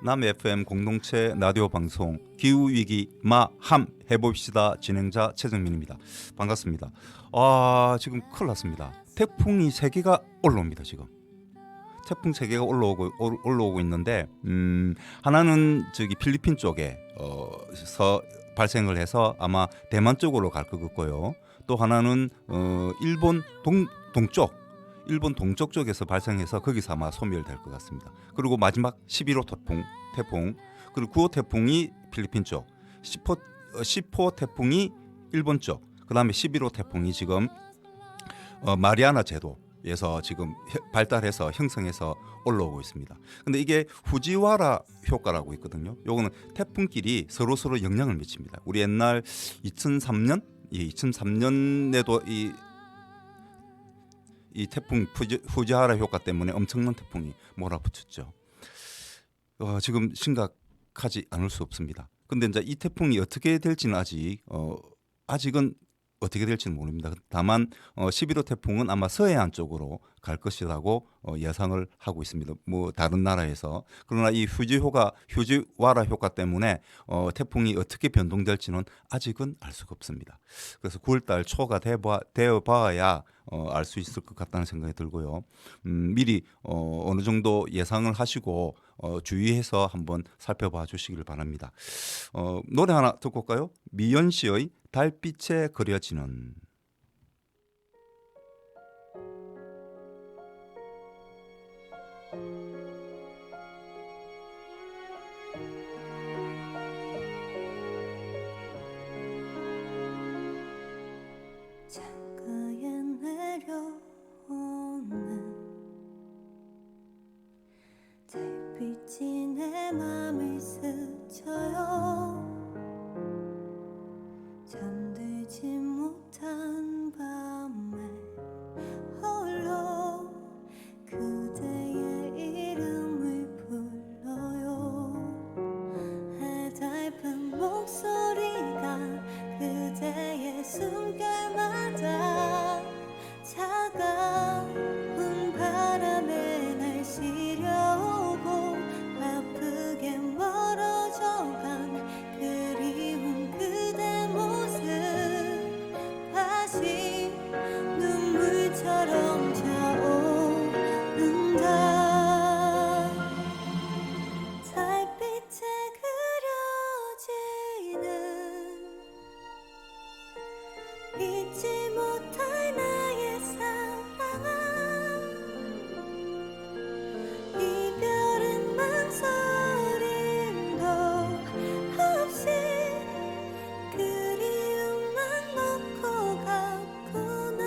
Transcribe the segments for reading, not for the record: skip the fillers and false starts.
남 FM 공동체 라디오 방송 기후위기 마함 해봅시다. 진행자 최정민입니다. 반갑습니다. 지금 큰일 났습니다. 태풍이 3개가 올라옵니다. 지금 태풍 3개가 올라오고 있는데 하나는 저기 필리핀 쪽에서 발생을 해서 아마 대만 쪽으로 갈 것 같고요. 또 하나는 일본 일본 동쪽 쪽에서 발생해서 거기서 아마 소멸될 것 같습니다. 그리고 마지막 11호 태풍 그리고 9호 태풍이 필리핀 쪽, 10호 태풍이 일본 쪽, 그 다음에 11호 태풍이 지금 마리아나 제도에서 지금 발달해서 형성해서 올라오고 있습니다. 근데 이게 후지와라 효과라고 있거든요. 요거는 태풍끼리 서로 영향을 미칩니다. 우리 옛날 2003년에도 이 태풍 후지와라 효과 때문에 엄청난 태풍이 몰아붙였죠. 지금 심각하지 않을 수 없습니다. 근데 이제 이 태풍이 어떻게 될지는 아직은 어떻게 될지는 모릅니다. 다만 11호 태풍은 아마 서해안 쪽으로 갈 것이라고 예상을 하고 있습니다. 뭐 다른 나라에서. 그러나 이 후지와라 효과 때문에 태풍이 어떻게 변동될지는 아직은 알 수가 없습니다. 그래서 9월달 초가 되어 봐야 알 수 있을 것 같다는 생각이 들고요. 미리 어느 정도 예상을 하시고 주의해서 한번 살펴봐 주시길 바랍니다. 노래 하나 듣고 올까요? 미연 씨의 달빛에 그려지는. 창가에 내려오는 달빛이 내 맘을 스쳐요. 잠들지 못한 밤에 홀로 그대의 이름을 불러요. 해달픈 목소리가 그대의 숨결마다 차가운 바람에 날 시려오고 아프게 멀어져간 그리운 그대 모습 다시 눈물처럼 차오른다. 달빛에 그려지는 잊지 못할 나의 사랑. 이별은 망설임도 없이 그리움만 놓고 갔구나.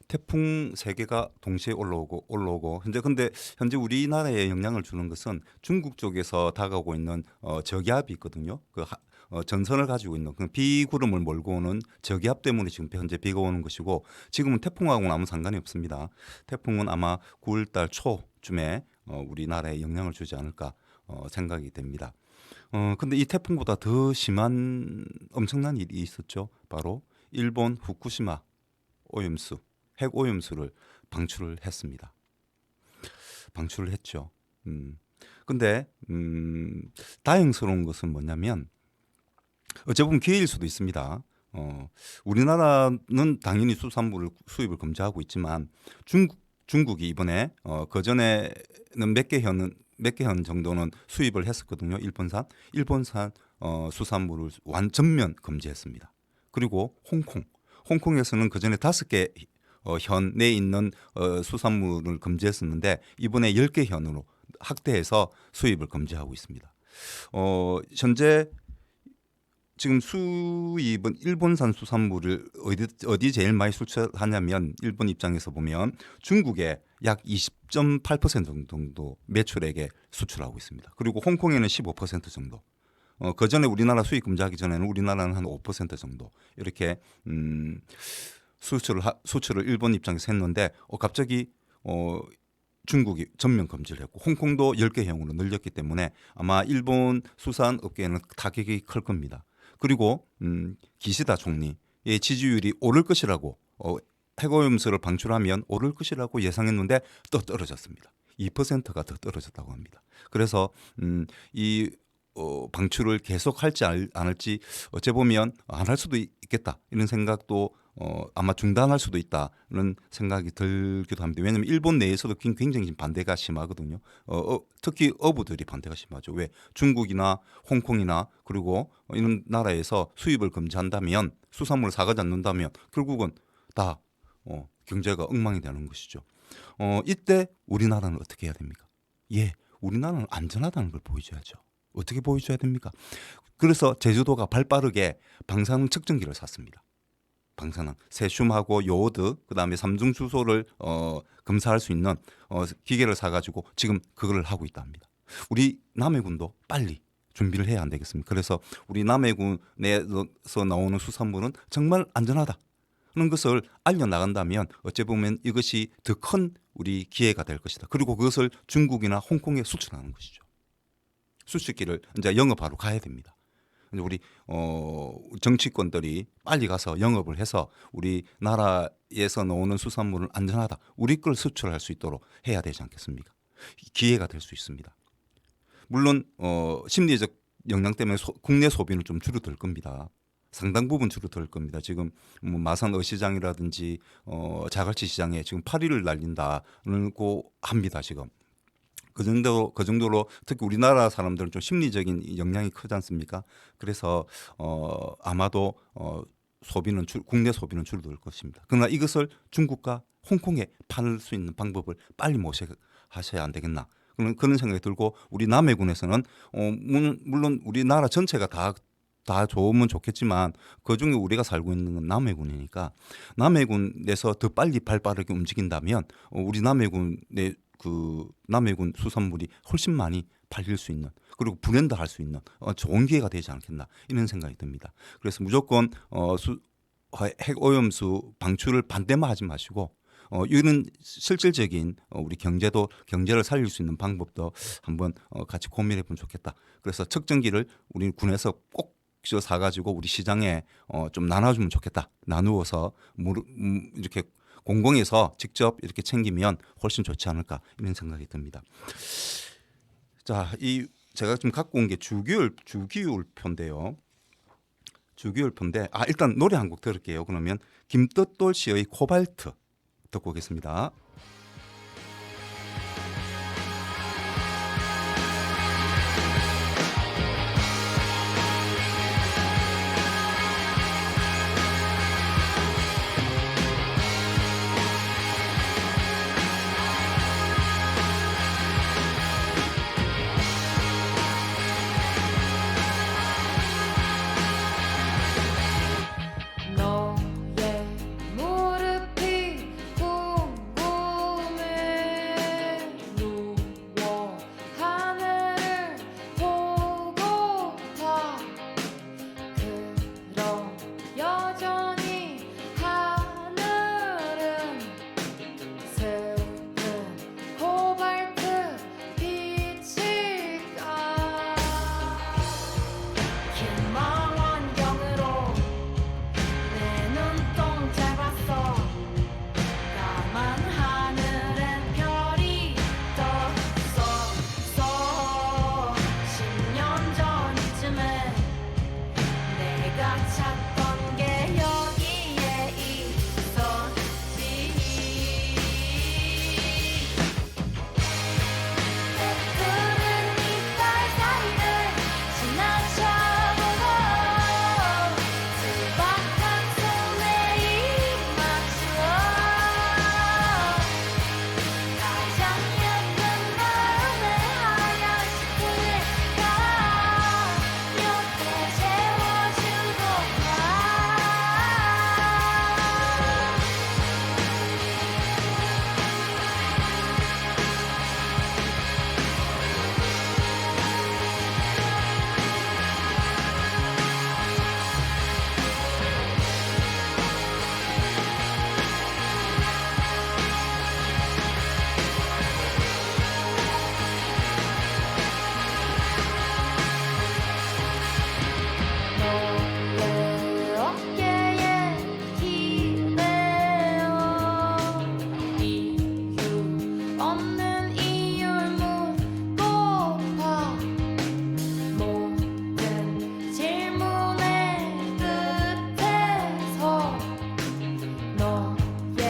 태풍 세 개가 동시에 올라오고 현재 우리나라에 영향을 주는 것은 중국 쪽에서 다가오고 있는 저기압이 있거든요. 전선을 가지고 있는 그 비구름을 몰고 오는 저기압 때문에 지금 현재 비가 오는 것이고, 지금은 태풍하고는 아무 상관이 없습니다. 태풍은 아마 9월달 초쯤에 우리나라에 영향을 주지 않을까 생각이 됩니다. 근데 이 태풍보다 더 심한 엄청난 일이 있었죠. 바로 일본 후쿠시마 오염수, 핵 오염수를 방출을 했습니다. 방출을 했죠. 근데 다행스러운 것은 뭐냐면, 어찌 보면 기회일 수도 있습니다. 우리나라는 당연히 수산물 수입을 금지하고 있지만 중국이 이번에 그전에는 몇 개 현 정도는 수입을 했었거든요. 일본산 수산물을 전면 금지했습니다. 그리고 홍콩에서는 그전에 5개 현 내에 있는 수산물을 금지했었는데, 이번에 10개 현으로 확대해서 수입을 금지하고 있습니다. 현재 지금 수입은 일본산 수산물을 어디 제일 많이 수출하냐면, 일본 입장에서 보면 중국에 약 20.8% 정도 매출액에 수출하고 있습니다. 그리고 홍콩에는 15% 정도. 그전에 우리나라 수입 금지하기 전에는 우리나라는 한 5% 정도 이렇게 수출을 일본 입장에서 했는데, 갑자기 중국이 전면 금지를 했고 홍콩도 10개형으로 늘렸기 때문에 아마 일본 수산 업계에는 타격이 클 겁니다. 그리고 기시다 총리의 지지율이 오를 것이라고, 핵오염수를 방출하면 오를 것이라고 예상했는데 또 떨어졌습니다. 2%가 더 떨어졌다고 합니다. 그래서 이 방출을 계속할지 안 할지 어째 보면 안 할 수도 있겠다 이런 생각도 아마 중단할 수도 있다는 생각이 들기도 합니다. 왜냐하면 일본 내에서도 굉장히 반대가 심하거든요. 특히 어부들이 반대가 심하죠. 왜? 중국이나 홍콩이나 그리고 이런 나라에서 수입을 금지한다면, 수산물을 사가지 않는다면 결국은 다 경제가 엉망이 되는 것이죠. 이때 우리나라는 어떻게 해야 됩니까? 우리나라는 안전하다는 걸 보여줘야죠. 어떻게 보여줘야 됩니까? 그래서 제주도가 발빠르게 방사능 측정기를 샀습니다. 방사능, 세슘하고 요오드, 그다음에 삼중 주소를 검사할 수 있는 기계를 사가지고 지금 그걸 하고 있다 합니다. 우리 남해군도 빨리 준비를 해야 안 되겠습니까? 그래서 우리 남해군에서 나오는 수산물은 정말 안전하다 는 것을 알려나간다면 어찌 보면 이것이 더 큰 우리 기회가 될 것이다. 그리고 그것을 중국이나 홍콩에 수출하는 것이죠. 수출기를 이제 영업하러 가야 됩니다. 우리 정치권들이 빨리 가서 영업을 해서 우리나라에서 나오는 수산물은 안전하다, 우리 걸 수출할 수 있도록 해야 되지 않겠습니까? 기회가 될 수 있습니다. 물론 심리적 영향 때문에 국내 소비는 좀 줄어들 겁니다. 상당 부분 줄어들 겁니다. 지금 뭐 마산 어시장이라든지 자갈치 시장에 지금 파리를 날린다고 합니다. 지금 그 정도로 특히 우리나라 사람들은 좀 심리적인 영향이 크지 않습니까? 그래서 아마도 소비는 국내 소비는 줄어들 것입니다. 그러나 이것을 중국과 홍콩에 팔 수 있는 방법을 빨리 모색하셔야 안 되겠나, 그런 생각이 들고, 우리 남해군에서는 물론 우리나라 전체가 다 좋으면 좋겠지만 그중에 우리가 살고 있는 건 남해군이니까, 남해군에서 더 빨리 발빠르게 움직인다면 우리 남해군의 남해군 수산물이 훨씬 많이 팔릴 수 있는, 그리고 브랜드 할 수 있는 좋은 기회가 되지 않겠나 이런 생각이 듭니다. 그래서 무조건 핵오염수 방출을 반대만 하지 마시고 이런 실질적인 우리 경제를 살릴 수 있는 방법도 한번 같이 고민해 보면 좋겠다. 그래서 측정기를 우리 군에서 꼭 사가지고 우리 시장에 좀 나눠주면 좋겠다. 나누어서 이렇게 공공에서 직접 이렇게 챙기면 훨씬 좋지 않을까 이런 생각이 듭니다. 자, 제가 좀 갖고 온 게 주기율표인데요. 주기율표인데 일단 노래 한 곡 들을게요. 그러면 김뜻돌 씨의 코발트 듣고 오겠습니다. 너의 무릎이 찾던 게 여기에 있었지. 푸른 이빨 사이를 지나쳐보고 수박한 손에 입 맞추어 가장 예쁜 마음의 하얀 시트가 옆에 채워주고 가. 너의 어깨에 기대어 이유 없는 이유를 묻고파 모든 질문의 끝에서 너의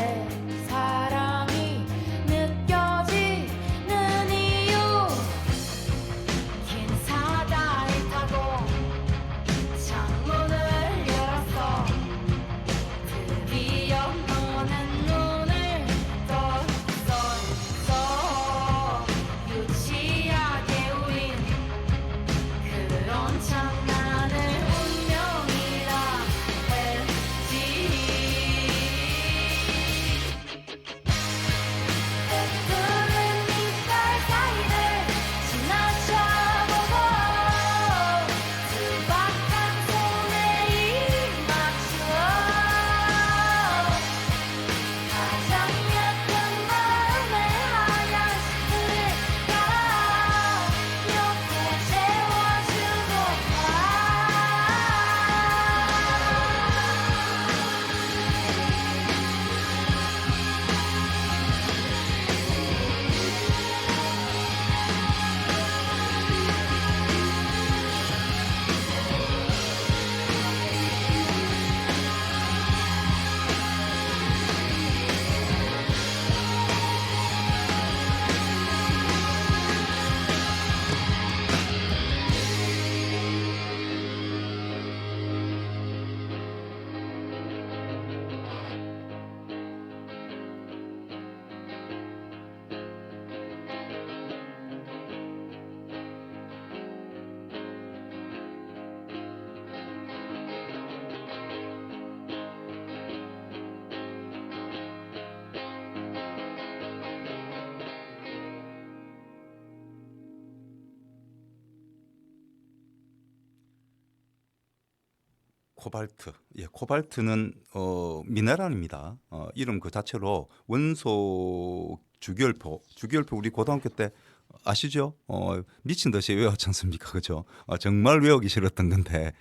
사랑이 느껴지는 이유. 긴 사다리 타고 창문을 열었어. 드디어 너는 눈을 떴어. 유치하게 우린 그런 장난을 운명이라 했지. 푸른 이빨 사이를 지나쳐보고 수박한 손에 입 맞추어 가장 예쁜 마음의 하얀 시트가 옆에 채워주고 가. 코발트. 예, 코발트는 미네랄입니다. 이름 그 자체로 원소 주기율표 우리 고등학교 때 아시죠? 미친 듯이 외웠지 않습니까? 그죠? 정말 외우기 싫었던 건데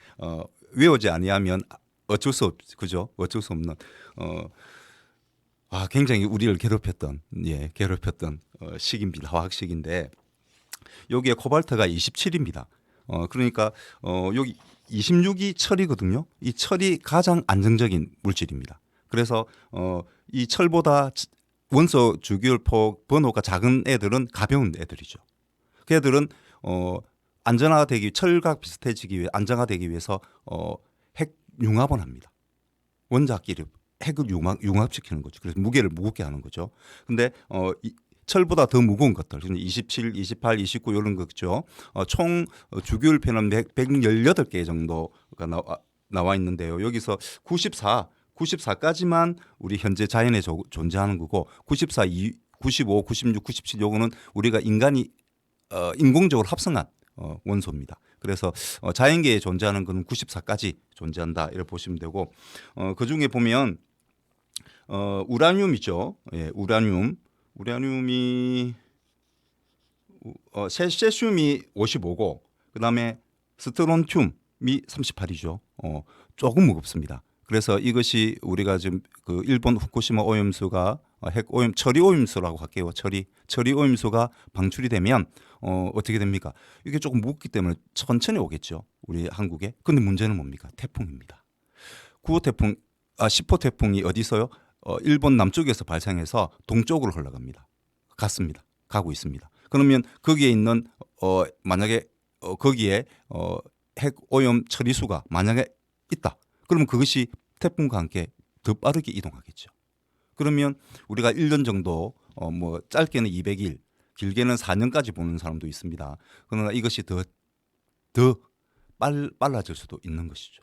외우지 아니하면 어쩔 수 그죠? 어쩔 수 없는 굉장히 우리를 괴롭혔던 식입니다. 화학식인데 여기에 코발트가 27입니다. 그러니까 여기 26이 철이거든요. 이 철이 가장 안정적인 물질입니다. 그래서 이 철보다 원소 주기율표 번호가 작은 애들은 가벼운 애들이죠. 그 애들은 안전화되기 철과 비슷해지기 위해 안정화되기 위해서 핵 융합을 합니다. 원자끼리 핵을 융합시키는 거죠. 그래서 무게를 무겁게 하는 거죠. 근데 철보다 더 무거운 것들, 27, 28, 29 이런 거죠. 총 주기율표는 118개 정도가 나와 있는데요. 여기서 94까지만 우리 현재 자연에 존재하는 거고 94, 95, 96, 97 요거는 우리가 인간이 인공적으로 합성한 원소입니다. 그래서 자연계에 존재하는 건 94까지 존재한다 이렇게 보시면 되고 그 중에 보면 우라늄이죠. 예, 우라늄이 세슘이 55고 그다음에 스트론튬이 38이죠. 조금 무겁습니다. 그래서 이것이 우리가 지금 그 일본 후쿠시마 오염수가 핵 오염 처리 오염수라고 할게요. 처리 오염수가 방출이 되면 어떻게 됩니까? 이게 조금 무겁기 때문에 천천히 오겠죠. 우리 한국에. 근데 문제는 뭡니까? 태풍입니다. 9호 태풍 10호 태풍이 어디서요? 일본 남쪽에서 발생해서 동쪽으로 흘러갑니다. 갔습니다. 가고 있습니다. 그러면 거기에 있는 만약에 거기에 핵 오염 처리수가 만약에 있다. 그러면 그것이 태풍과 함께 더 빠르게 이동하겠죠. 그러면 우리가 1년 정도 뭐 짧게는 200일, 길게는 4년까지 보는 사람도 있습니다. 그러나 이것이 더 빨라질 수도 있는 것이죠.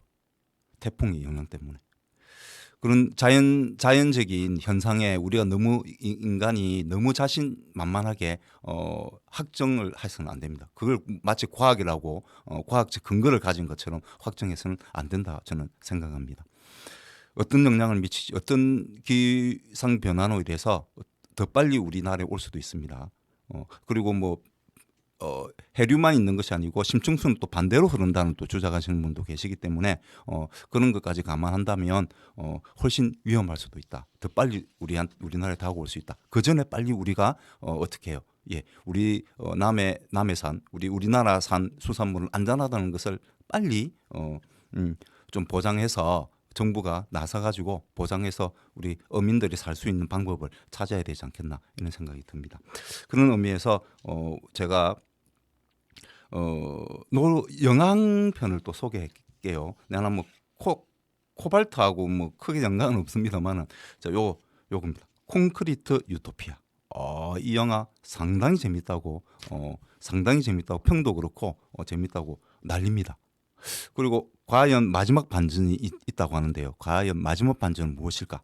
태풍의 영향 때문에. 그런 자연적인 현상에 우리가 너무 인간이 너무 자신만만하게 확정을 해서는 안 됩니다. 그걸 마치 과학이라고 과학적 근거를 가진 것처럼 확정해서는 안 된다 저는 생각합니다. 어떤 영향을 미치지 어떤 기상 변화로 인해서 더 빨리 우리나라에 올 수도 있습니다. 그리고 뭐 해류만 있는 것이 아니고 심층수는 또 반대로 흐른다는 또 주장하시는 분도 계시기 때문에 그런 것까지 감안한다면 훨씬 위험할 수도 있다. 더 빨리 우리나라에 다가올 수 있다. 그 전에 빨리 우리가 어떻게 해요? 예, 우리 남해산 우리나라 산 수산물은 안전하다는 것을 빨리 좀 보장해서 정부가 나서가지고 보장해서 우리 어민들이 살 수 있는 방법을 찾아야 되지 않겠나 이런 생각이 듭니다. 그런 의미에서 제가 영항편을 또 소개할게요. 나는 뭐 코발트하고 뭐 크게 연관은 없습니다만은 요겁니다. 콘크리트 유토피아. 이 영화 상당히 재밌다고 평도 그렇고 재밌다고 난립니다. 그리고 과연 마지막 반전이 있다고 하는데요. 과연 마지막 반전은 무엇일까?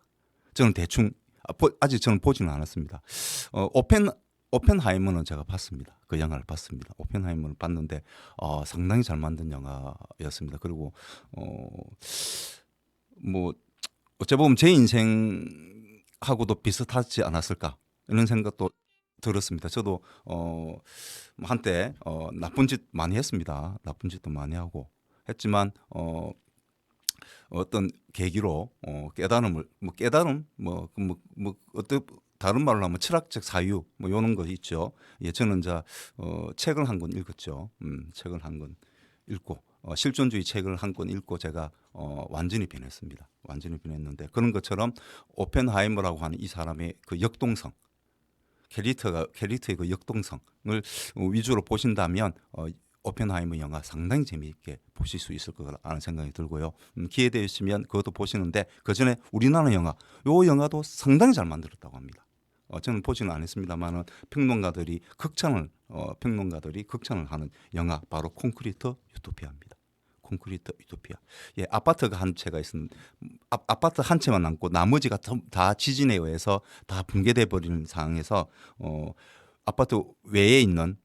저는 대충 아직 저는 보지는 않았습니다. 오펜하이머는 제가 봤습니다. 그 영화를 봤습니다. 오펜하이머를 봤는데 상당히 잘 만든 영화였습니다. 그리고 뭐 어째 보면 제 인생하고도 비슷하지 않았을까 이런 생각도 들었습니다. 저도 한때 나쁜 짓 많이 했습니다. 나쁜 짓도 많이 하고 했지만 어떤 계기로 깨달음을 어떤 다른 말로 하면 철학적 사유 뭐 이런 거 있죠. 예, 저는 책을 한 권 읽었죠. 책을 한 권 읽고 실존주의 책을 한 권 읽고 제가 완전히 변했습니다. 완전히 변했는데 그런 것처럼 오펜하이머라고 하는 이 사람의 그 역동성, 캐릭터의 그 역동성을 위주로 보신다면 오펜하이머 영화 상당히 재미있게 보실 수 있을 거라는 생각이 들고요. 기회 되시면 그것도 보시는데 그 전에 우리나라 영화, 요 영화도 상당히 잘 만들었다고 합니다. 저는 보지는 않았습니다만은 평론가들이 극찬을 하는 영화 바로 콘크리트 유토피아입니다. 콘크리트 유토피아. 예, 아파트가 한 채가 있는 아파트 한 채만 남고 나머지가 다 지진에 의해서 다 붕괴돼 버리는 상황에서 아파트 외에 있는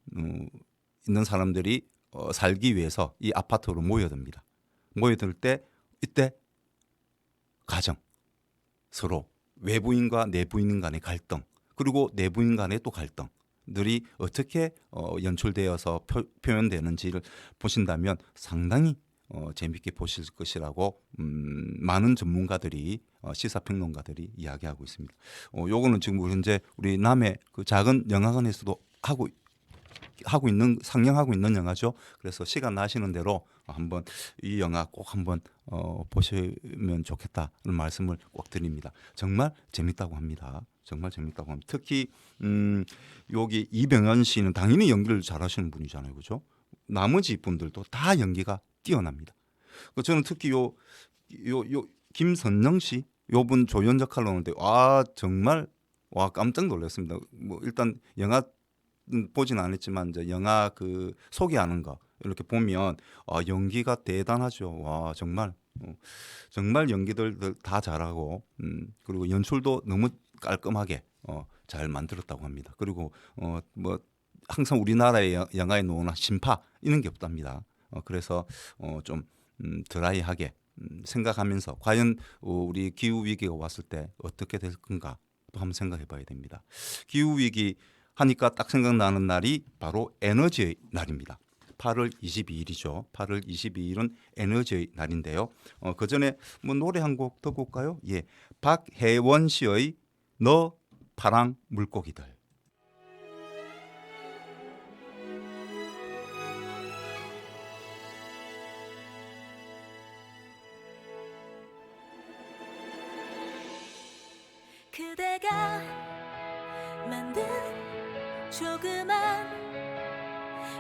사람들이 살기 위해서 이 아파트로 모여듭니다. 모여들 때 이때 가정 서로 외부인과 내부인 간의 갈등 그리고 내부인 간의 또 갈등들이 어떻게 연출되어서 표현되는지를 보신다면 상당히 재미있게 보실 것이라고 많은 전문가들이 시사평론가들이 이야기하고 있습니다. 요거는 지금 현재 우리 남해 그 작은 영화관에서도 상영하고 있는 영화죠. 그래서 시간 나시는 대로 한번 이 영화 꼭 한번 보시면 좋겠다는 말씀을 꼭 드립니다. 정말 재밌다고 합니다. 정말 재밌다고 합니다. 특히 여기 이병헌 씨는 당연히 연기를 잘하시는 분이잖아요, 그렇죠? 나머지 분들도 다 연기가 뛰어납니다. 저는 특히 요 김선영 씨, 요분 조연 역할로 하는데 정말 깜짝 놀랐습니다. 뭐 일단 영화 보진 않았지만 이제 영화 그 소개하는 거 이렇게 보면 연기가 대단하죠. 와 정말 연기들 다 잘하고 그리고 연출도 너무 깔끔하게 잘 만들었다고 합니다. 그리고 뭐 항상 우리나라의 영화에 놓는 심파 이런 게 없답니다. 그래서 좀 드라이하게 생각하면서 과연 우리 기후 위기가 왔을 때 어떻게 될 건가 또 한번 생각해 봐야 됩니다. 기후 위기 하니까 딱 생각나는 날이 바로 에너지의 날입니다. 8월 22일이죠. 8월 22일은 에너지의 날인데요. 그 전에 뭐 노래 한 곡 듣고 올까요? 예, 박혜원 씨의 너 파랑 물고기들. 그대가 만든 조그만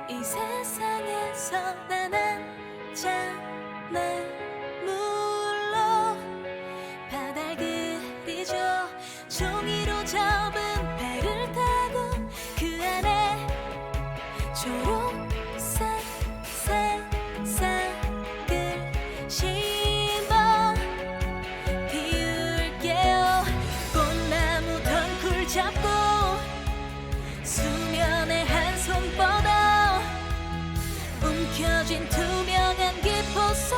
이 세상에서 난 한잔 물로 바다를 그리죠. 종이로 접은 배를 타고 그 안에 초록색 새싹을 심어 피울게요. 꽃나무 덩굴 잡고 수면의 한 손바닥 움켜쥔 투명한 기포 속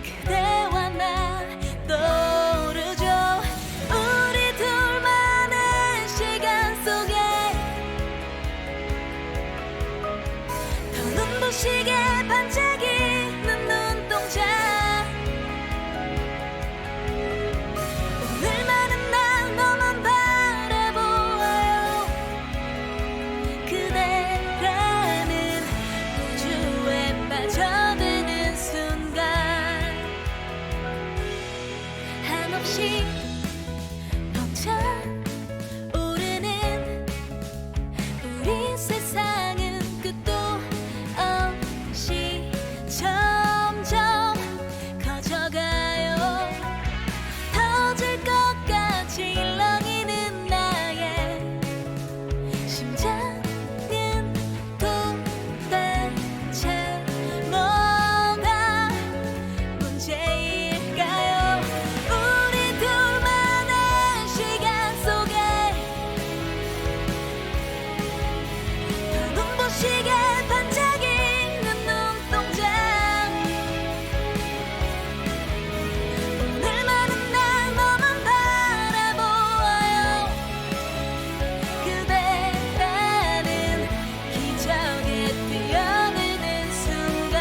그대와 나 떠오르죠. 우리 둘만의 시간 속에 더 눈부시게 반짝이는 눈동자. 오늘만은 난 너만 바라보아요. 그대라는 우주에 빠져드는 순간 한없이 벅차오르는 우리 세상은 끝도 없이 점점 커져가요. 터질 것 같이 일렁이는 나의 심장은 도대체 뭐가 문제일까요? 우리 둘만의 시간 속에 더 눈부시게 반짝이는 눈동자. 오늘만은 난 너만 바라보아요. 그대라는 기적에 뛰어드는 순간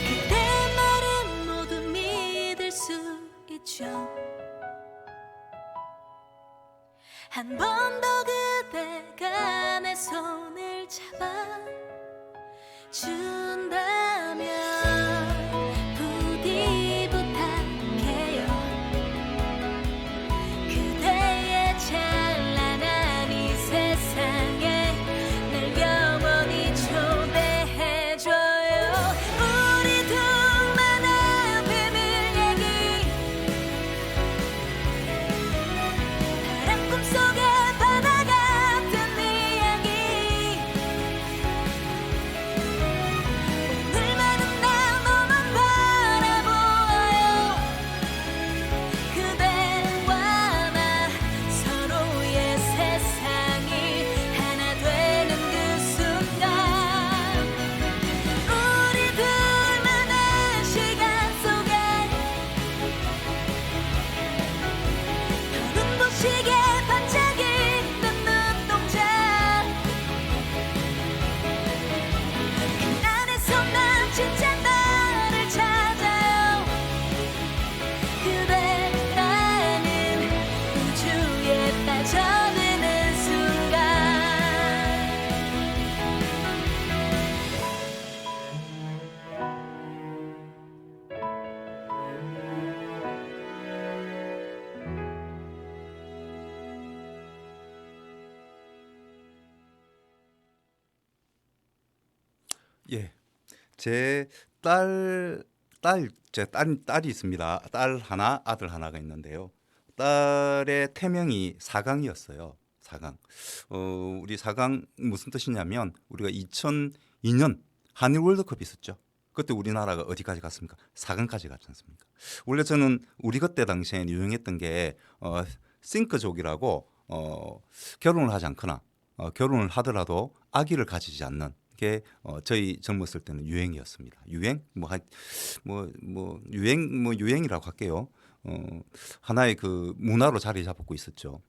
그대 말은 모두 믿을 수 있죠. 한 번 더 그대가 내 손을 잡아 준다면 부디 부탁해요. 그대의 찬란한 이 세상에 날 영원히 초대해줘요. 우리 둘만의 비밀 얘기 파란 꿈속의 바다 같은 이야기. 오늘만은 나 너만 바라보아요. 그대와 나 서로의 세상이 하나 되는 그 순간 우리 둘만의 시간 속에 더 눈부시게 반짝이는 눈동자. 그 안에서 난 진짜 나를 찾아요. 그대라는 우주에 빠져드는 순간 예, 제 딸이 있습니다. 딸 하나, 아들 하나가 있는데요. 딸의 태명이 사강이었어요. 사강. 우리 사강 무슨 뜻이냐면 우리가 2002년 한일 월드컵 있었죠. 그때 우리나라가 어디까지 갔습니까? 4강까지 갔지 않습니까? 원래 저는 우리 그때 당시에 유행했던 게 싱크족이라고 결혼을 하지 않거나 결혼을 하더라도 아기를 가지지 않는 게 저희 젊었을 때는 유행이었습니다. 유행 유행이라고 할게요. 하나의 그 문화로 자리 잡고 있었죠.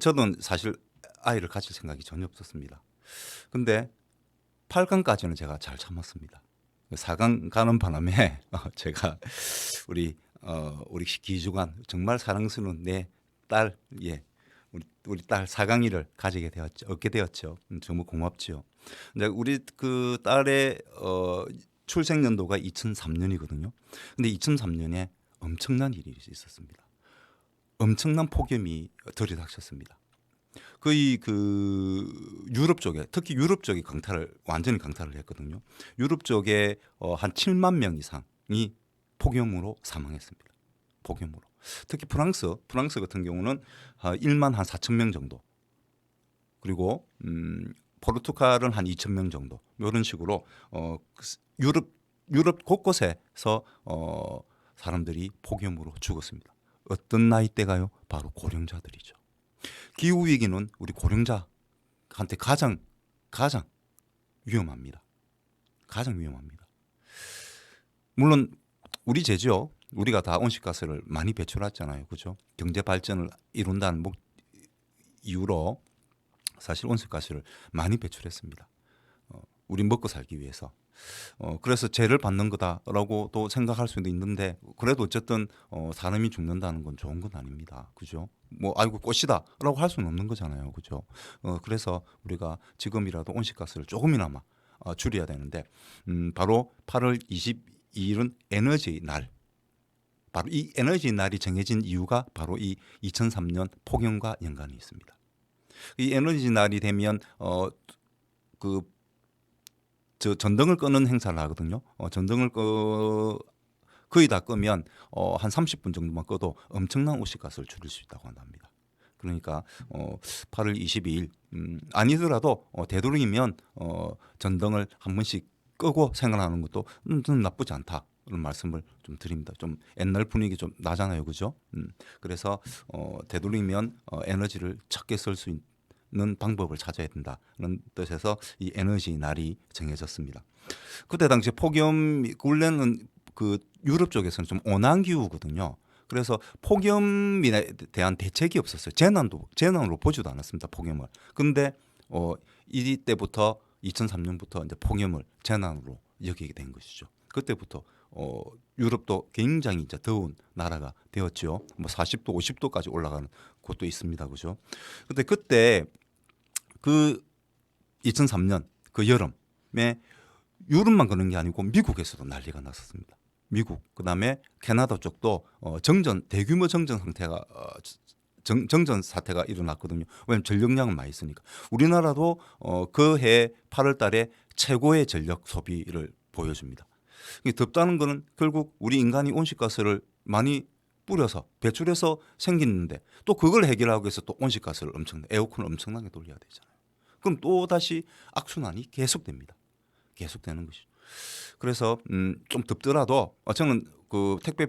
저는 사실 아이를 가질 생각이 전혀 없었습니다. 근데 8강까지는 제가 잘 참았습니다. 4강 가는 바람에 제가 우리 기주관 정말 사랑스러운 내 딸, 우리 딸 4강이를 얻게 되었죠. 정말 고맙죠. 근데 우리 그 딸의 출생 연도가 2003년이거든요. 근데 2003년에 엄청난 일이 있었습니다. 엄청난 폭염이 들이닥쳤습니다. 거의 그 유럽 쪽에, 특히 유럽 쪽이 완전히 강타를 했거든요. 유럽 쪽에 한 7만 명 이상이 폭염으로 사망했습니다. 폭염으로. 특히 프랑스 같은 경우는 1만 한 4천 명 정도. 그리고 포르투갈은 한 2천 명 정도. 이런 식으로 유럽 곳곳에서 사람들이 폭염으로 죽었습니다. 어떤 나이대가요? 바로 고령자들이죠. 기후 위기는 우리 고령자한테 가장 위험합니다. 가장 위험합니다. 물론 우리 죄죠. 우리가 다 온실가스를 많이 배출했잖아요. 그죠? 경제 발전을 이룬다는 이유로 사실 온실가스를 많이 배출했습니다. 우리 먹고 살기 위해서. 그래서 죄를 받는 거다라고도 생각할 수도 있는데 그래도 어쨌든 사람이 죽는다는 건 좋은 건 아닙니다. 그죠? 아이고 꽃이다라고 할 수는 없는 거잖아요. 그죠? 그래서 우리가 지금이라도 온실가스를 조금이나마 줄여야 되는데 바로 8월 22일은 에너지 날. 바로 이 에너지 날이 정해진 이유가 바로 이 2003년 폭염과 연관이 있습니다. 이 에너지 날이 되면 전등을 끄는 행사를 하거든요. 전등을 거의 다 끄면 한 30분 정도만 꺼도 엄청난 온실가스를 줄일 수 있다고 한답니다. 그러니까 8월 22일 아니더라도 되도록이면 전등을 한 번씩 끄고 생활하는 것도 좀 나쁘지 않다. 그런 말씀을 좀 드립니다. 좀 옛날 분위기 좀 나잖아요, 그죠? 그래서 되도록이면 에너지를 적게 쓸 수 있는 방법을 찾아야 된다는 뜻에서 이 에너지 날이 정해졌습니다. 그때 당시 폭염 원래는 그 유럽 쪽에서는 좀 온화한 기후거든요. 그래서 폭염에 대한 대책이 없었어요. 재난으로 보지도 않았습니다. 폭염을. 근데 이때부터 2003년부터 이제 폭염을 재난으로 여기게 된 것이죠. 그때부터 유럽도 굉장히 이제 더운 나라가 되었죠. 40도, 50도까지 올라가는 곳도 있습니다. 그죠? 근데 그때 그 2003년 그 여름에 유럽만 그런 게 아니고 미국에서도 난리가 났었습니다. 미국, 그다음에 캐나다 쪽도 대규모 정전 사태가 일어났거든요. 왜냐하면 전력량은 많이 있으니까. 우리나라도 그해 8월 달에 최고의 전력 소비를 보여줍니다. 덥다는 거는 결국 우리 인간이 온실가스를 많이 뿌려서 배출해서 생기는데 또 그걸 해결하기 위해서 또 온실가스를 에어컨을 엄청나게 돌려야 되잖아요. 그럼 또 다시 악순환이 계속됩니다. 계속되는 것이죠. 그래서 좀 덥더라도 저는 그 택배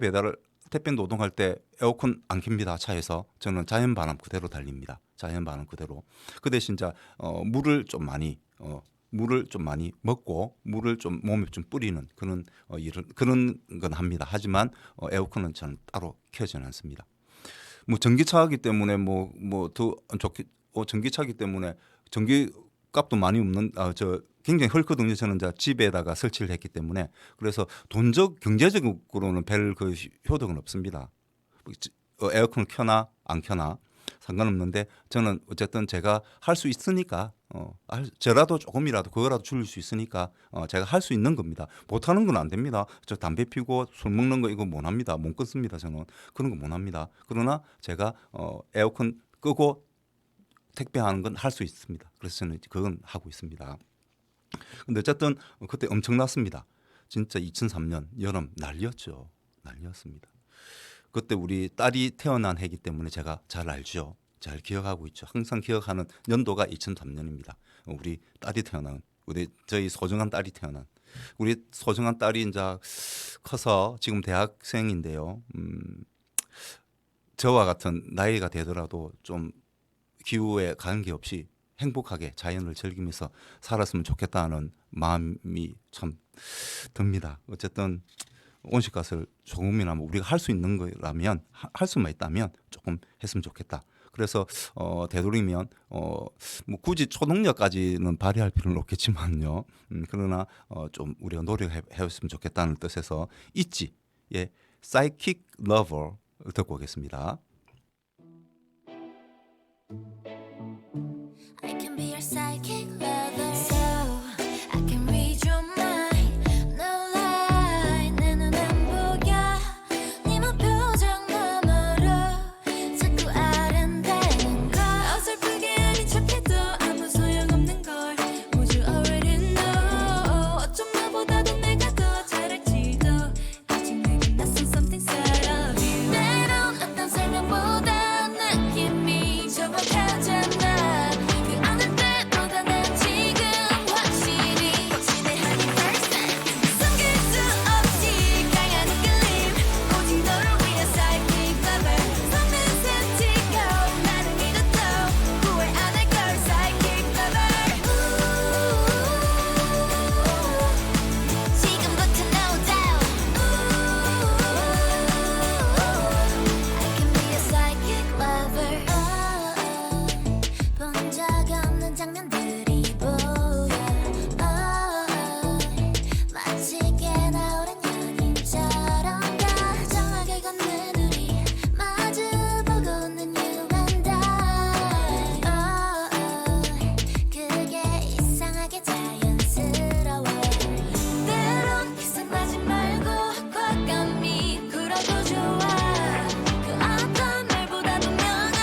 노동할 때 에어컨 안 켭니다. 차에서 저는 자연바람 그대로 달립니다. 자연바람 그대로. 그 대신 물을 좀 많이 먹고 물을 좀 몸에 좀 뿌리는 그런 건 합니다. 하지만 에어컨은 저는 따로 켜지는 않습니다. 전기차이기 때문에 더 좋게 전기차이기 때문에 전기값도 많이 없는 굉장히 헐거든요. 저는 집에다가 설치를 했기 때문에 그래서 경제적으로는 별 그 효력은 없습니다. 에어컨을 켜나 안 켜나 상관없는데 저는 어쨌든 제가 할 수 있으니까 저라도 조금이라도 그거라도 줄일 수 있으니까 제가 할 수 있는 겁니다. 못하는 건 안 됩니다. 저 담배 피고 술 먹는 거 이거 못 합니다. 못 끊습니다. 저는 그런 거 못 합니다. 그러나 제가 에어컨 끄고 택배하는 건 할 수 있습니다. 그래서 저는 그건 하고 있습니다. 근데 어쨌든 그때 엄청났습니다. 진짜 2003년 여름 난리였죠. 난리였습니다. 그때 우리 딸이 태어난 해이기 때문에 제가 잘 알죠. 잘 기억하고 있죠. 항상 기억하는 연도가 2003년입니다. 우리 딸이 태어난 저희 소중한 딸이 태어난 우리 소중한 딸이 이제 커서 지금 대학생인데요. 저와 같은 나이가 되더라도 좀 기후에 관계없이 행복하게 자연을 즐기면서 살았으면 좋겠다는 마음이 참 듭니다. 어쨌든 온실가스를 조금이나마 우리가 할 수 있는 거라면 할 수만 있다면 조금 했으면 좋겠다. 그래서 되도록이면 뭐 굳이 초능력까지는 발휘할 필요는 없겠지만요. 그러나 좀 우리가 노력해봤으면 좋겠다는 뜻에서 있지의 Psychic Lover 듣고 오겠습니다. I can be your psychic lover. So I can read your mind. No lie, 내 눈 안 보여. 네 무표정 너머로 자꾸 아른대는 걸. 어설프게 아닌 척해도 아무 소용없는 걸. Would you already know? 어쩜 나보다도 내가 더 잘할지도. 아직 내겐 낯선 something side of you. 때론 어떤 설명보다 느낌이 정확하잖아. 그 어느 때보다 난 지금 확실히 확신해 100%. 숨길 수 없이 강한 이끌림. 오직 너를 위한 psychic lover. 속는 스치고 나를 믿어도 후회 안 할 걸 psychic lover. 지금부터 no doubt. I can be a psychic lover. 본 적 없는 장면들이 보여. 마치 꽤나 오랜 연인처럼 다정하게 걷는 우리 마주보고 웃는 you and I. 그게 이상하게 자연스러워. 때론 기생하지 말고 과감히 굴어도 좋아. 그 어떤 말보다도 명한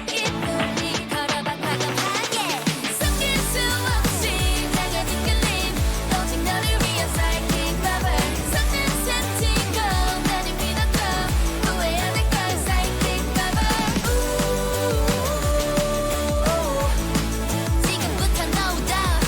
이끌림. 걸어봐 과감하게. 숨길 수 없이 강한 이끌림. 오직 너를 위한 psychic lover. 속는 스치고 나를 믿어도 후회 안 할 걸 psychic lover. 지금부터 no doubt.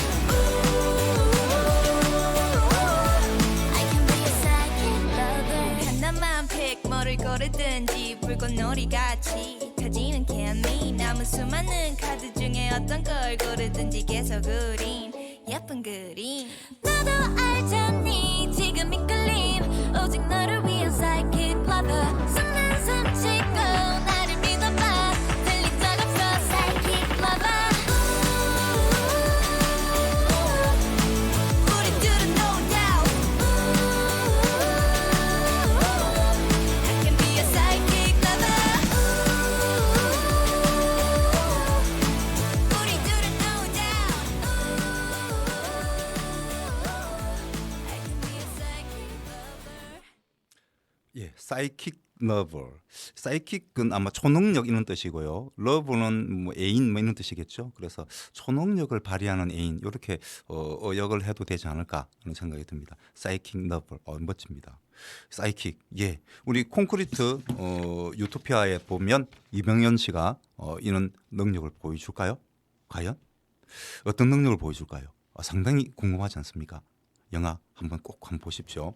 I can be a psychic lover. 하나만 pick 뭐를 고르든지 불꽃놀이 같이 터지는 candy. 남은 수많은 카드 중에 어떤 걸 고르든지 계속 그린 예쁜 그림. 나도 알잖니 지금 이끌림. 오직 너를 위한 psychic lover. 속는 숨치고 나를 믿어봐. 들린 적 없어 psychic lover. 우리 둘은 no doubt. I can be a psychic lover. 우리 둘은 no doubt. I can be a psychic lover. 예, 사이킥 러버. 사이킥은 아마 초능력 이런 뜻이고요. 러브는 뭐 애인 뭐 이런 뜻이겠죠. 그래서 초능력을 발휘하는 애인 이렇게 어역을 해도 되지 않을까 하는 생각이 듭니다. 사이킥 러버. 멋집니다. 사이킥. 예. 우리 콘크리트 유토피아에 보면 이병현 씨가 이런 능력을 보여줄까요? 과연 어떤 능력을 보여줄까요? 상당히 궁금하지 않습니까? 영화 한번 보십시오.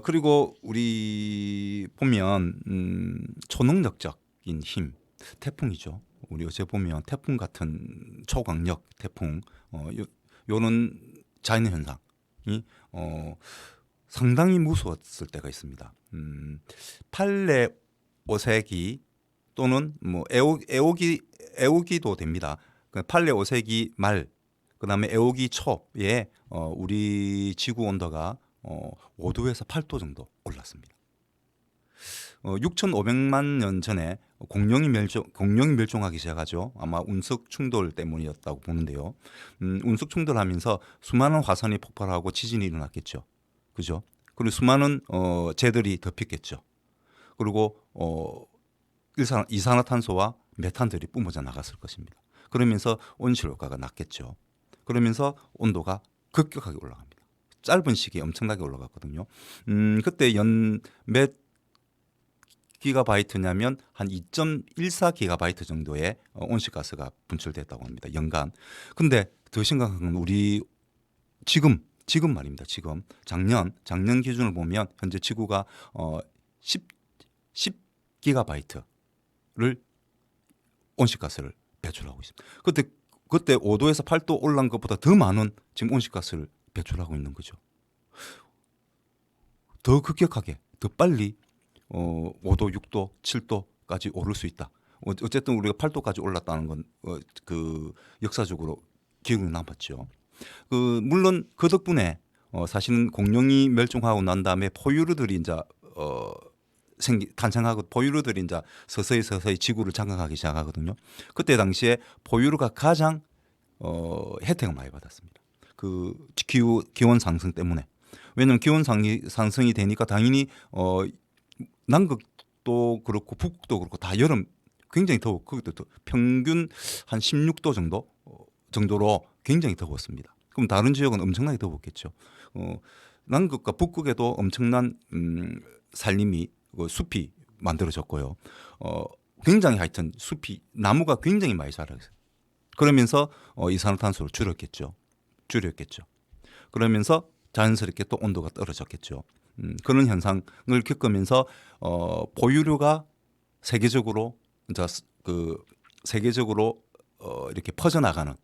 그리고 우리 보면 초능력적인 힘, 태풍이죠. 우리 어제 보면 태풍 같은 초강력 태풍, 요런 자연 현상이 상당히 무서웠을 때가 있습니다. 판례 오세기 또는 뭐 애오기도 됩니다. 판례 오세기 말, 그다음에 애오기 초에 우리 지구 온도가 5도에서 8도 정도 올랐습니다. 6,500만 년 전에 공룡이 멸종하기 시작하죠. 아마 운석 충돌 때문이었다고 보는데요. 운석 충돌하면서 수많은 화산이 폭발하고 지진이 일어났겠죠. 그죠? 그리고 수많은 재들이 덮였겠죠. 그리고 이산화탄소와 메탄들이 뿜어져 나갔을 것입니다. 그러면서 온실효과가 났겠죠. 그러면서 온도가 급격하게 올라갑니다. 짧은 시기에 엄청나게 올라갔거든요. 그때 연 몇 기가바이트냐면 한 2.14 기가바이트 정도의 온실가스가 분출됐다고 합니다. 연간. 근데 더 심각한 건 우리 지금 말입니다. 지금 작년 기준을 보면 현재 지구가 기가바이트를 온실가스를 배출하고 있습니다. 그때 5도에서 8도 올라간 것보다 더 많은 지금 온실가스를 배출하고 있는 거죠. 더 급격하게, 더 빨리 5도, 6도, 7도까지 오를 수 있다. 어쨌든 우리가 8도까지 올랐다는 건 그 역사적으로 기억이 남았죠. 물론 그 덕분에 사실은 공룡이 멸종하고 난 다음에 포유류들이 이제 탄생하고 포유류들이 이제 서서히 지구를 장악하기 시작하거든요. 그때 당시에 포유류가 가장 혜택을 많이 받았습니다. 그 기온 상승 때문에. 왜냐하면 기온 상승이 되니까 당연히 남극도 그렇고 북극도 그렇고 다 여름 굉장히 더워. 그것도 평균 한 16도 정도로 굉장히 더웠습니다. 그럼 다른 지역은 엄청나게 더웠겠죠. 남극과 북극에도 엄청난 산림이 숲이 만들어졌고요. 굉장히 하여튼 숲이 나무가 굉장히 많이 자랐어요. 그러면서 이산화탄소를 줄였겠죠. 그러면서 자연스럽게 또 온도가 떨어졌겠죠. 그런 현상을 겪으면서 포유류가 세계적으로 이제 세계적으로 이렇게 퍼져나가는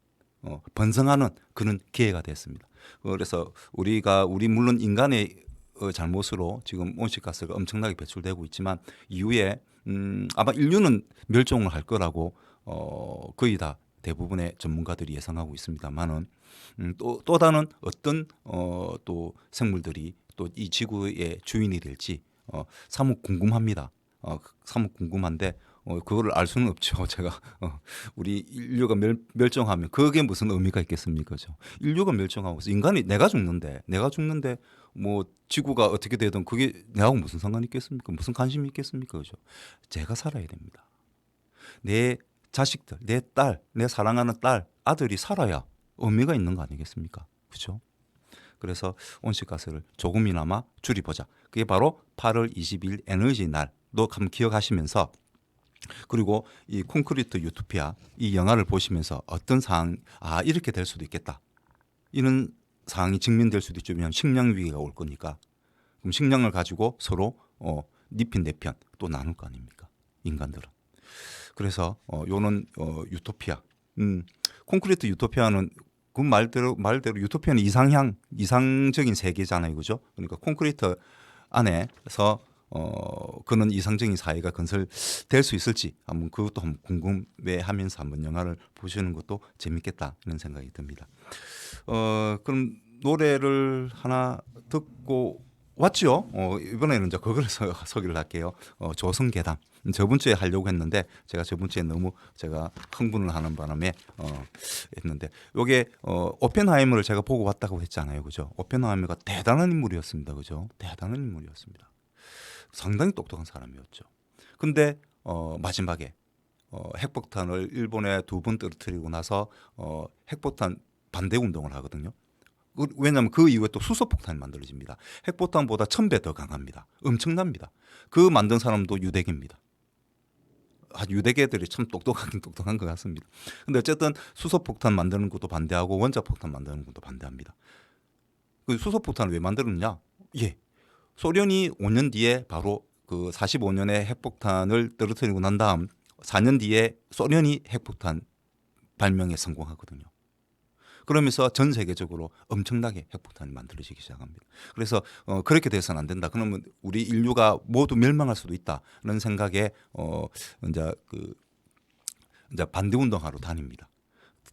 번성하는 그런 기회가 됐습니다. 그래서 우리 물론 인간의 잘못으로 지금 온실가스가 엄청나게 배출되고 있지만 이후에 아마 인류는 멸종을 할 거라고 거의 다 대부분의 전문가들이 예상하고 있습니다만은 또 다른 어떤 또 생물들이 또 이 지구의 주인이 될지 사뭇 궁금합니다. 사뭇 궁금한데 그거를 알 수는 없죠. 제가 우리 인류가 멸종하면 그게 무슨 의미가 있겠습니까? 그죠? 인류가 멸종하고 내가 죽는데 뭐 지구가 어떻게 되든 그게 내하고 무슨 상관이 있겠습니까? 무슨 관심이 있겠습니까? 그죠? 제가 살아야 됩니다. 내 자식들, 내 딸, 내 사랑하는 딸, 아들이 살아야 의미가 있는 거 아니겠습니까? 그죠? 그래서 온실가스를 조금이나마 줄이보자. 그게 바로 8월 20일 에너지 날도 한번 기억하시면서 그리고 이 콘크리트 유토피아 이 영화를 보시면서 어떤 상황 이렇게 될 수도 있겠다. 이런 상황이 직면될 수도 있죠. 왜냐하면 식량 위기가 올 거니까. 그럼 식량을 가지고 서로 네 편 내 편 또 나눌 거 아닙니까? 인간들은. 그래서 요는 유토피아. 콘크리트 유토피아는 그 말대로 유토피아는 이상적인 세계잖아요. 그죠? 그러니까 콘크리트 안에서 그런 이상적인 사회가 건설될 수 있을지 한번 그것도 한번 궁금해하면서 한번 영화를 보시는 것도 재밌겠다 이런 생각이 듭니다. 그럼 노래를 하나 듣고 왔죠. 이번에는 이제 그걸 소개를 할게요. 조성계담. 저번 주에 하려고 했는데 제가 저번 주에 너무 제가 흥분을 하는 바람에 했는데 요게 오펜하이머를 제가 보고 왔다고 했잖아요. 그죠? 오펜하이머가 대단한 인물이었습니다. 그죠? 대단한 인물이었습니다. 상당히 똑똑한 사람이었죠. 근데 마지막에 핵폭탄을 일본에 2번 떨어뜨리고 나서 핵폭탄 반대 운동을 하거든요. 왜냐하면 그 이후에 또 수소폭탄이 만들어집니다. 핵폭탄보다 1000배 더 강합니다. 엄청납니다. 그 만든 사람도 유대계입니다. 유대계들이 참 똑똑하긴 똑똑한 것 같습니다. 근데 어쨌든 수소폭탄 만드는 것도 반대하고 원자폭탄 만드는 것도 반대합니다. 그 수소폭탄을 왜 만들었냐? 소련이 5년 뒤에 바로 그 45년에 핵폭탄을 떨어뜨리고 난 다음 4년 뒤에 소련이 핵폭탄 발명에 성공하거든요. 그러면서 전 세계적으로 엄청나게 핵폭탄이 만들어지기 시작합니다. 그래서 그렇게 돼서는 안 된다. 그러면 우리 인류가 모두 멸망할 수도 있다는 생각에 이제 반대 운동하러 다닙니다.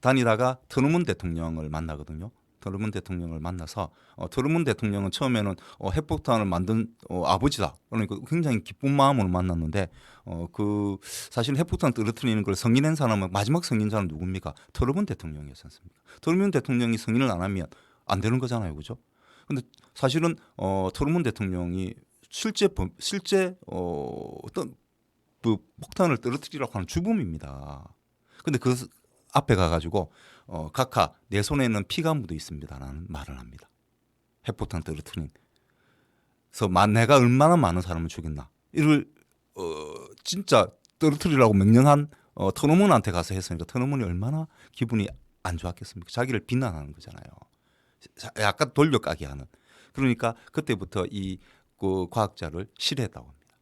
다니다가 트루먼 대통령을 만나거든요. 트루먼 대통령을 만나서 트루먼 대통령은 처음에는 핵폭탄을 만든 아버지다. 그러니까 굉장히 기쁜 마음으로 만났는데 사실 핵폭탄 떨어뜨리는 걸 승인한 사람은 마지막 승인자는 누굽니까? 트루먼 대통령이었지 않습니까? 트루먼 대통령이 승인을 안 하면 안 되는 거잖아요, 그죠? 근데 사실은 트루먼 대통령이 실제 어떤 그 폭탄을 떨어뜨리라고 하는 주범입니다. 근데 그 앞에 가가지고 각하 내 손에는 피가 묻어 있습니다라는 말을 합니다. 핵폭탄 떨어뜨린. 그래서 내가 얼마나 많은 사람을 죽였나. 이를 진짜 떨어뜨리라고 명령한 트루먼한테 가서 했으니까 트루먼이 얼마나 기분이 안 좋았겠습니까? 자기를 비난하는 거잖아요. 약간 돌려까기 하는. 그러니까 그때부터 그 과학자를 싫어했다고 합니다.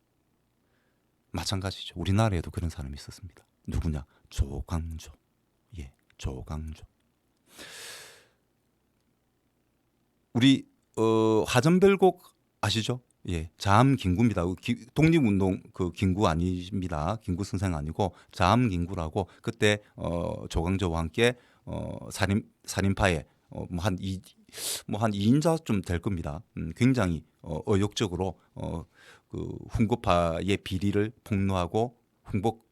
마찬가지죠. 우리나라에도 그런 사람이 있었습니다. 누구냐? 조광조. 예, 조광조. 우리 화전별곡 아시죠? 예, 자암긴구입니다. 독립운동 그 긴구 아닙니다. 긴구 선생 아니고 자암긴구라고 그때 조광조와 함께 살인파에 뭐한 2인자쯤 될 겁니다. 굉장히 의욕적으로 그 훈구파의 비리를 폭로하고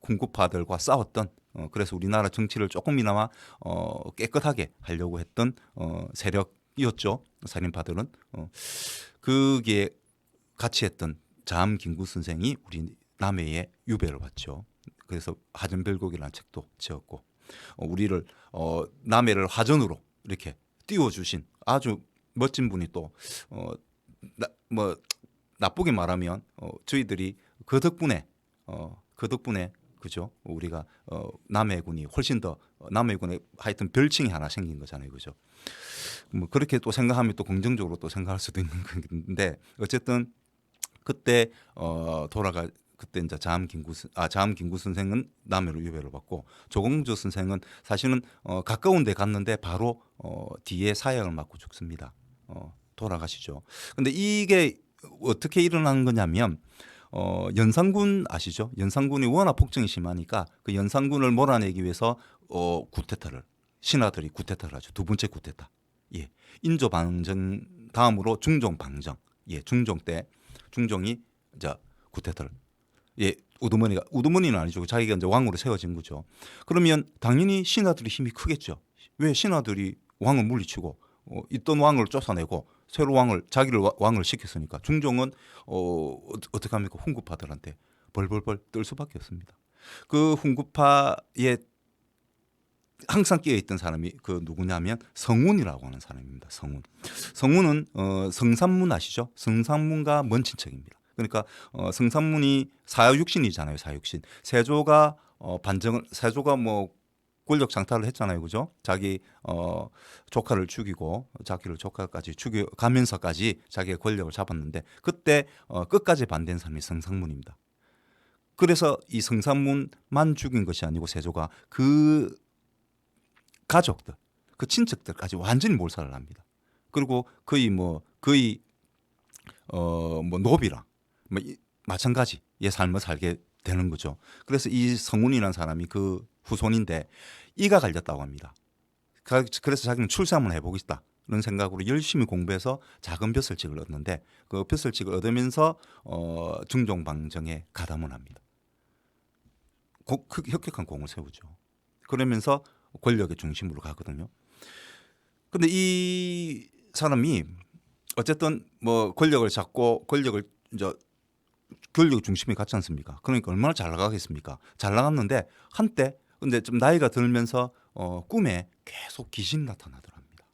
훈구파들과 싸웠던 그래서 우리나라 정치를 조금이나마 깨끗하게 하려고 했던 세력이었죠. 살인파들은 그게 같이 했던 자암긴구 선생이 우리 남해에 유배를 왔죠. 그래서 화전별곡이라는 책도 지었고 우리를 남해를 화전으로 이렇게 띄워주신 아주 멋진 분이 또 뭐 나쁘게 말하면 저희들이 그 덕분에 그죠 우리가 남해군이 훨씬 더 남해군에 하여튼 별칭이 하나 생긴 거잖아요, 그죠? 뭐 그렇게 또 생각하면 또 긍정적으로 또 생각할 수도 있는 건데 어쨌든 그때 그때 이제 자암긴구 선생은 남해로 유배를 받고 조광조 선생은 사실은 가까운 데 갔는데 바로 뒤에 사약을 맞고 죽습니다. 돌아가시죠. 근데 이게 어떻게 일어난 거냐면 연산군 아시죠? 연산군이 워낙 폭정이 심하니까 그 연산군을 몰아내기 위해서 신하들이 구테타를 하죠. 두 번째 구테타. 예. 인조 방정 다음으로 중종 방정. 예, 중종 때 중종이 이제 구테타를 예, 우두머니는 아니죠. 자기가 이제 왕으로 세워진 거죠. 그러면 당연히 신하들이 힘이 크겠죠. 왜 신하들이 왕을 물리치고 있던 왕을 쫓아내고 새로 자기를 왕을 시켰으니까 중종은 어떻게 합니까? 훈구파들한테 벌벌벌 떨 수밖에 없습니다. 그 훈구파에 항상 끼어 있던 사람이 그 누구냐면 성운이라고 하는 사람입니다. 성운은 성삼문 아시죠? 성삼문과 먼 친척입니다. 그러니까 성삼문이 사육신이잖아요. 사육신. 세조가 세조가 뭐 권력 장탈을 했잖아요, 그죠? 자기 조카를 죽이고 자기를 조카까지 죽여가면서까지 자기의 권력을 잡았는데 그때 끝까지 반대한 사람이 성삼문입니다. 그래서 이 성삼문만 죽인 것이 아니고 세조가 그 가족들, 그 친척들까지 완전히 몰살을 합니다. 그리고 거의 노비랑 마찬가지의 삶을 살게 되는 거죠. 그래서 이 성운이라는 사람이 그 후손인데 이가 갈렸다고 합니다. 그래서 자기는 출세한번 해보고 싶다. 이런 생각으로 열심히 공부해서 작은 벼슬직을 얻는데 그 벼슬직을 얻으면서 중종방정에 가담을 합니다. 혁혁한 공을 세우죠. 그러면서 권력의 중심으로 가거든요. 근데 이 사람이 어쨌든 뭐 권력을 잡고 권력의 중심에 갔지 않습니까? 그러니까 얼마나 잘 나가겠습니까? 잘 나갔는데 한때 근데 좀 나이가 들면서 꿈에 계속 귀신이 나타나더랍니다.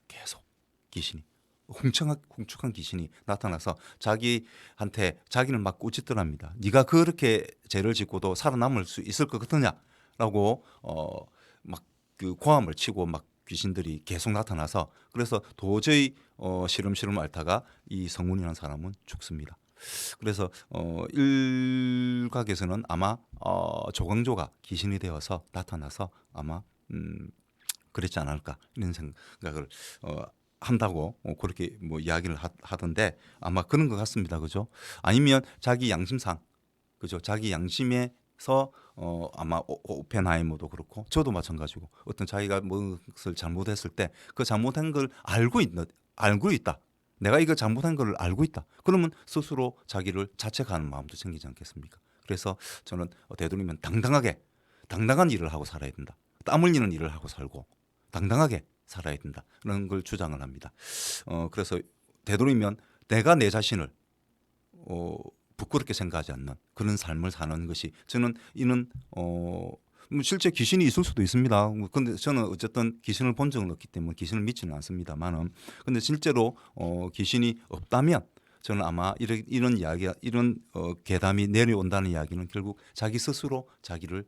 계속 귀신이 훔툭한 귀신이 나타나서 자기한테 자기를 막 꾸짖더랍니다. 네가 그렇게 죄를 짓고도 살아남을 수 있을 것 같으냐라고 막 그 고함을 치고 막 귀신들이 계속 나타나서 그래서 도저히 시름시름 앓다가 이 성운이라는 사람은 죽습니다. 그래서 일각에서는 아마 조광조가 귀신이 되어서 나타나서 아마 그랬지 않을까 이런 생각을 한다고 그렇게 뭐 이야기를 하던데 아마 그런 것 같습니다. 그죠? 아니면 자기 양심상 그죠? 자기 양심에서 아마 오펜하이머도 그렇고 저도 마찬가지고 어떤 자기가 무엇을 잘못했을 때 그 잘못한 걸 알고 있다. 내가 이거 잘못한 걸 알고 있다. 그러면 스스로 자기를 자책하는 마음도 생기지 않겠습니까? 그래서 저는 되도록이면 당당한 일을 하고 살아야 된다. 땀 흘리는 일을 하고 살고 당당하게 살아야 된다. 그런 걸 주장을 합니다. 그래서 되도록이면 내가 내 자신을 부끄럽게 생각하지 않는 그런 삶을 사는 것이 저는 이는 실제 귀신이 있을 수도 있습니다. 근데 저는 어쨌든 귀신을 본 적은 없기 때문에 귀신을 믿지는 않습니다만은 근데 실제로 귀신이 없다면 저는 아마 이런 이야기 이런 괴담이 내려온다는 이야기는 결국 자기 스스로 자기를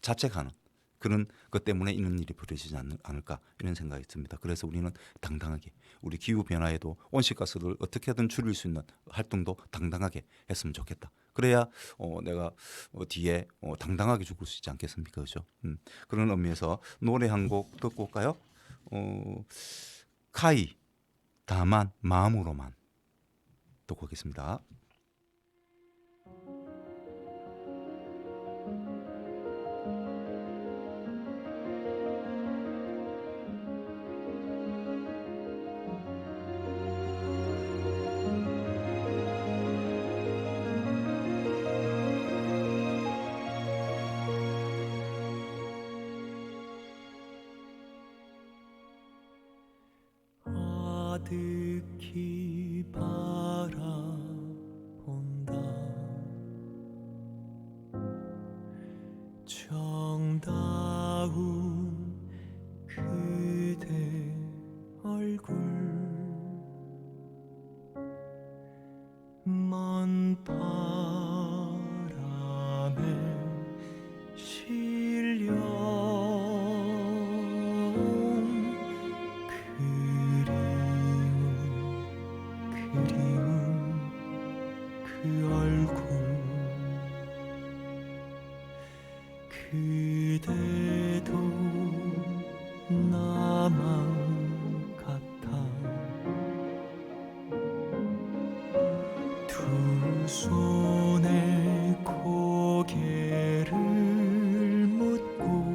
자책하는 그런 것 때문에 이런 일이 벌어지지 않을까 이런 생각이 듭니다. 그래서 우리는 당당하게 우리 기후 변화에도 온실가스를 어떻게든 줄일 수 있는 활동도 당당하게 했으면 좋겠다. 그래야 내가 뒤에 당당하게 죽을 수 있지 않겠습니까, 그죠? 그런 의미에서 노래 한 곡 듣고 올까요? 카이 다만 마음으로만 듣고 오겠습니다. 아득히 바라본다. 정다운 그대 얼굴 먼 바람에 실려 그 얼굴 그대도 나만 같아 두 손에 고개를 묻고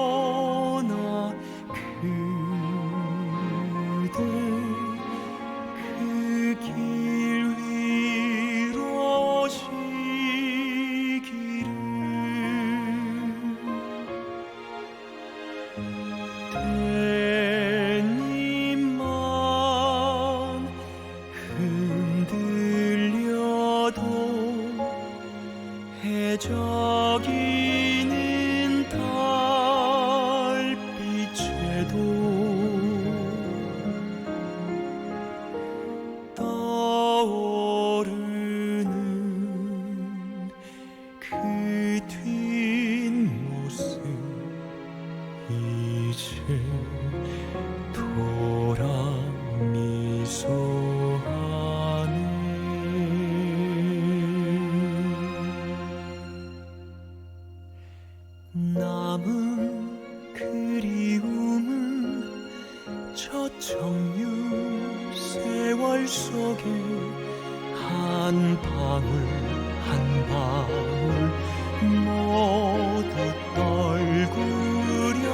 기다리오나 그대 그 길 위로 오시기를 대님만 흔들려도 해적이는 달빛에도 떠오르는 그 뒷모습 이제 돌아 미소하네. 남은 그리움은 저 청유 세월 속에 한 방울 한 방울 모두 떨구려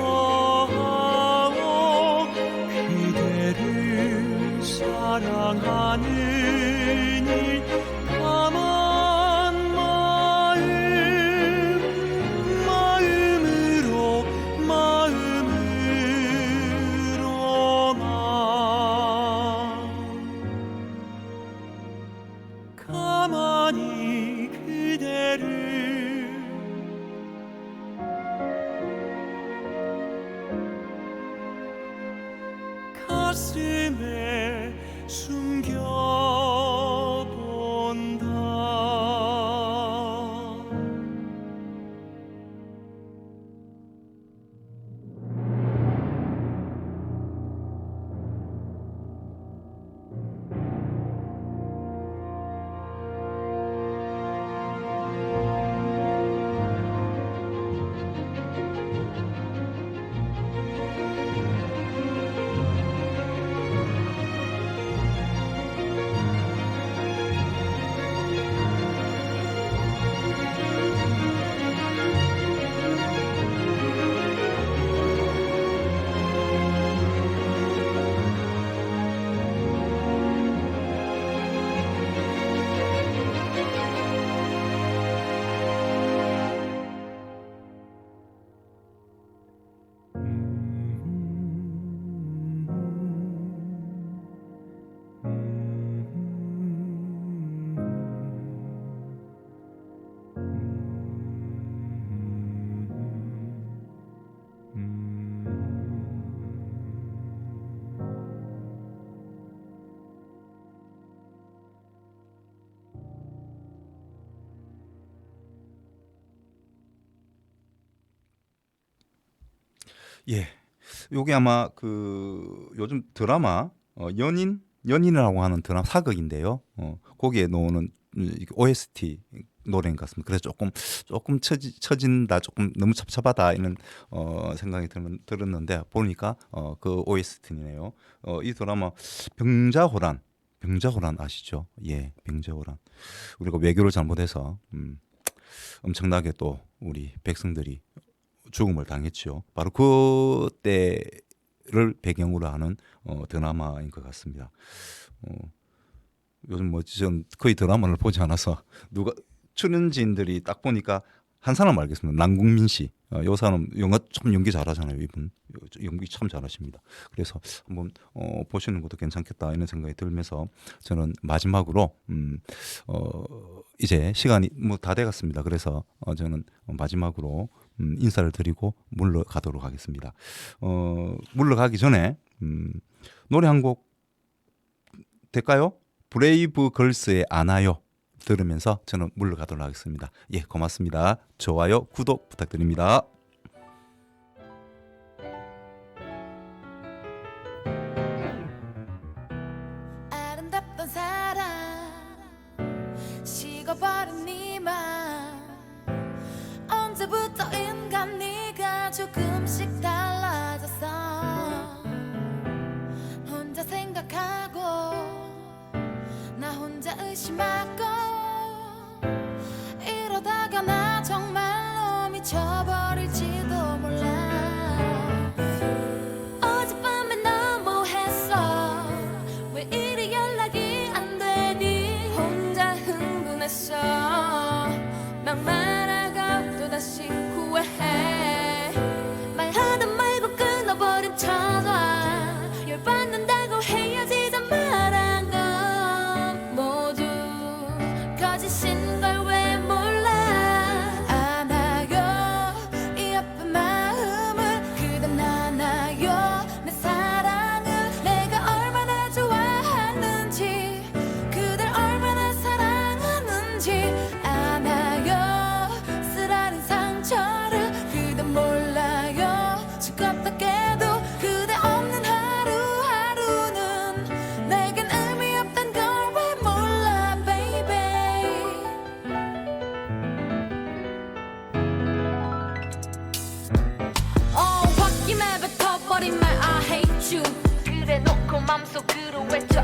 하오. 그대를 사랑하는 일 다만 마음으로만 가만히 그대를 가슴에 숨겨본다. 예. 요게 아마 요즘 드라마 연인이라고 하는 드라마 사극인데요. 거기에 나오는 OST 노래인 것 같습니다. 그래서 조금 처진다, 조금 너무 섭섭하다 이런 생각이 들었는데 보니까 그 OST네요. 이 드라마 병자호란 아시죠? 예, 병자호란. 우리가 외교를 잘못해서 엄청나게 또 우리 백성들이 죽음을 당했죠. 바로 그때를 배경으로 하는 드라마인 것 같습니다. 요즘 전 거의 드라마를 보지 않아서 출연진들이 딱 보니까 한 사람 알겠습니다. 남궁민 씨. 요 사람 영화 참 연기 잘하잖아요. 이분 연기 참 잘하십니다. 그래서 한번 보시는 것도 괜찮겠다 이런 생각이 들면서 저는 마지막으로 이제 시간이 뭐 다 돼갔습니다. 그래서 저는 마지막으로 인사를 드리고 물러가도록 하겠습니다. 물러가기 전에 노래 한 곡 될까요? 브레이브 걸스의 안아요 들으면서 저는 물러가도록 하겠습니다. 예, 고맙습니다. 좋아요, 구독 부탁드립니다. 아름답던 사랑 식어버린 네맘 언제부터인가 네가 조금씩 달라졌어 혼자 생각하고 나 혼자 의심하고 이러다가 나 정말로 미쳐버릴지도 몰라 어젯밤에 너무했어 왜 이리 연락이 안 되니 혼자 흥분했어 막 말하고 또다시 후회해 말하다 말고 끊어버린 전화 열받는다고 헤어지자 말한 건 모두 거짓인 걸 왜 몰라 안아요 이 아픈 마음을 그댄 안아요 내 사랑을 내가 얼마나 좋아하는지 그댈 얼마나 사랑하는지 안아요 쓰라린 상처를 그댄 몰라요 지겹다게도 그대 없는 하루하루는 내겐 의미 없단 걸 왜 몰라 baby 홧김에 뱉어버린 말 I hate you 그래 놓고 맘속으로 외쳐